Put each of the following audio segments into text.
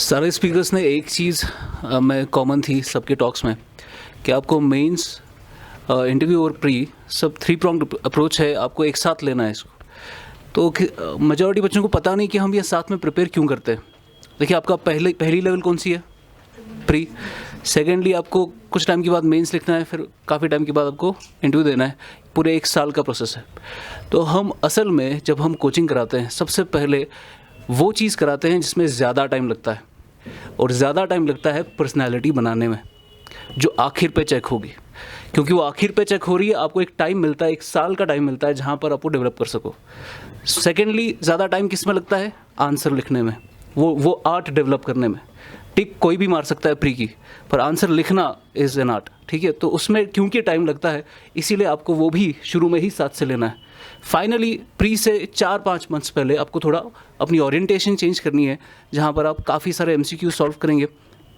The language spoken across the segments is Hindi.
सारे स्पीकर्स ने एक चीज़ में कॉमन थी सबके टॉक्स में कि आपको मेंस, इंटरव्यू और प्री सब 3 pronged अप्रोच है, आपको एक साथ लेना है इसको। तो मेजॉरिटी बच्चों को पता नहीं कि हम ये साथ में प्रिपेयर क्यों करते हैं। देखिए, आपका पहली लेवल कौन सी है? प्री। सेकेंडली आपको कुछ टाइम के बाद मेंस लिखना है, फिर काफ़ी टाइम के बाद आपको इंटरव्यू देना है। पूरे 1 साल का प्रोसेस है। तो हम असल में जब हम कोचिंग कराते हैं, सबसे पहले वो चीज़ कराते हैं जिसमें ज़्यादा टाइम लगता है, और ज़्यादा टाइम लगता है पर्सनैलिटी बनाने में, जो आखिर पे चेक होगी। क्योंकि वो आखिर पे चेक हो रही है, आपको एक टाइम मिलता है, 1 साल का टाइम मिलता है जहाँ पर आपको डेवलप कर सको। सेकेंडली, ज़्यादा टाइम किस में लगता है? आंसर लिखने में, वो आर्ट डेवलप करने में। टिक कोई भी मार सकता है प्री की, पर आंसर लिखना इज़ एन आर्ट, ठीक है? तो उसमें क्योंकि टाइम लगता है, इसीलिए आपको वो भी शुरू में ही साथ से लेना है। फाइनली प्री से 4-5 मंथ्स पहले आपको थोड़ा अपनी ओरिएंटेशन चेंज करनी है, जहाँ पर आप काफ़ी सारे MCQ सॉल्व करेंगे।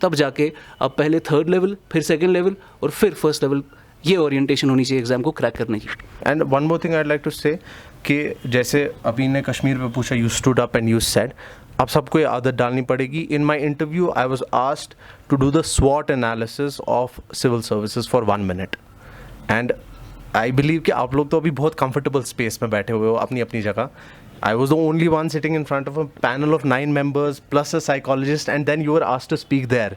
तब जाके आप पहले 3rd लेवल, फिर 2nd लेवल और फिर 1st लेवल, ये ओरिएंटेशन होनी चाहिए एग्जाम को क्रैक करने की। And one more thing I like to say कि जैसे अभी ने कश्मीर पे पूछा, you stood up and you said, अब सबको ये आदत डालनी पड़ेगी। In my interview I was asked to do the स्वॉट analysis of civil services for 1 minute, and I believe कि आप लोग तो अभी बहुत कंफर्टेबल स्पेस में बैठे हुए हो अपनी अपनी जगह। I was the only one sitting in front of a panel of 9 members plus a psychologist, and then you were asked to speak there.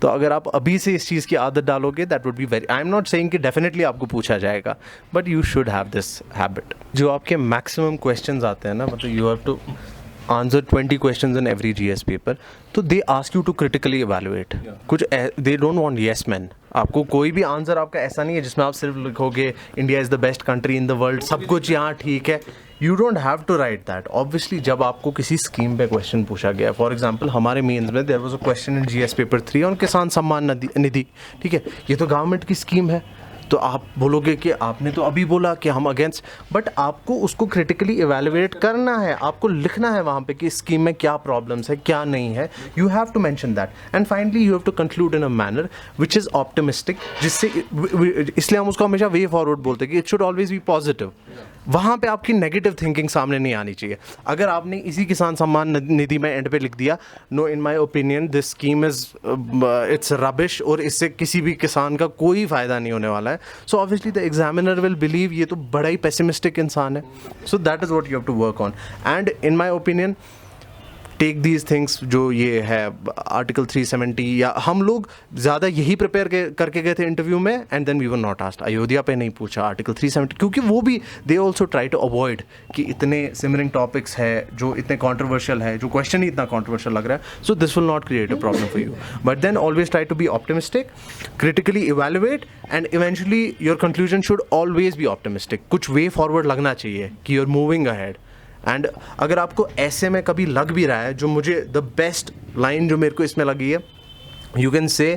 तो अगर आप अभी से इस चीज़ की आदत डालोगे, that would be very, I am not saying कि definitely आपको पूछा जाएगा, but you should have this habit. जो आपके maximum questions आते हैं ना, मतलब you have to answer 20 questions in every GS paper, तो they ask you to critically evaluate. कुछ they don't want yes men. आपको कोई भी आंसर आपका ऐसा नहीं है जिसमें आप सिर्फ लिखोगे India is the best country in the world, सब कुछ यहाँ ठीक है। You don't have to write that. Obviously जब आपको किसी स्कीम पे क्वेश्चन पूछा गया, फॉर एग्जांपल हमारे मेंस में there was a question in GS paper 3 on Kisan Samman निधि, ठीक है? ये तो गवर्नमेंट की स्कीम है, तो आप बोलोगे कि आपने तो अभी बोला कि हम अगेंस्ट, बट आपको उसको क्रिटिकली इवेलुएट करना है, आपको लिखना है वहाँ पे कि स्कीम में क्या प्रॉब्लम्स है, क्या नहीं है। You have to mention that, and finally you have to conclude in a manner which is optimistic, जिससे इसलिए हम उसको हमेशा वे फॉरवर्ड बोलते हैं कि it should always B positive. वहाँ पे आपकी नेगेटिव थिंकिंग सामने नहीं आनी चाहिए। अगर आपने इसी किसान सम्मान निधि में एंड पे लिख दिया, no in my opinion this scheme is it's rubbish, और इससे किसी भी किसान का कोई फ़ायदा नहीं होने वाला है, so obviously the examiner will believe ये तो बड़ा ही पेसिमिस्टिक इंसान है। So that is what you have to work on, and in my opinion take these things, जो ये है आर्टिकल 370, या हम लोग ज़्यादा यही प्रिपेयर करके गए थे इंटरव्यू में, and then we were not asked. Ayodhya पे नहीं पूछा, आर्टिकल 370, क्योंकि वो भी they also try to avoid कि इतने सिमरिंग टॉपिक्स है जो इतने कॉन्ट्रोवर्शियल है, जो क्वेश्चन ही इतना कॉन्ट्रोवर्शियल लग रहा है, so this will not create a problem for you. But then always try to be optimistic, critically evaluate, and eventually your conclusion should always be optimistic. कुछ वे फॉरवर्ड लगना चाहिए कि you are moving ahead. And अगर आपको ऐसे में कभी लग भी रहा है, जो मुझे द बेस्ट लाइन जो मेरे को इसमें लगी है, you can say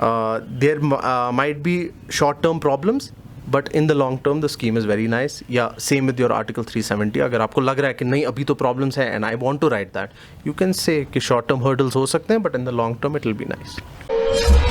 there might be short term problems but in the long term the scheme is very nice, या सेम विद योर आर्टिकल 370। अगर आपको लग रहा है कि नहीं अभी तो प्रॉब्लम्स है and I want to write that, you can say कि शॉर्ट टर्म हर्डल्स हो सकते हैं, but in the long term it will be nice.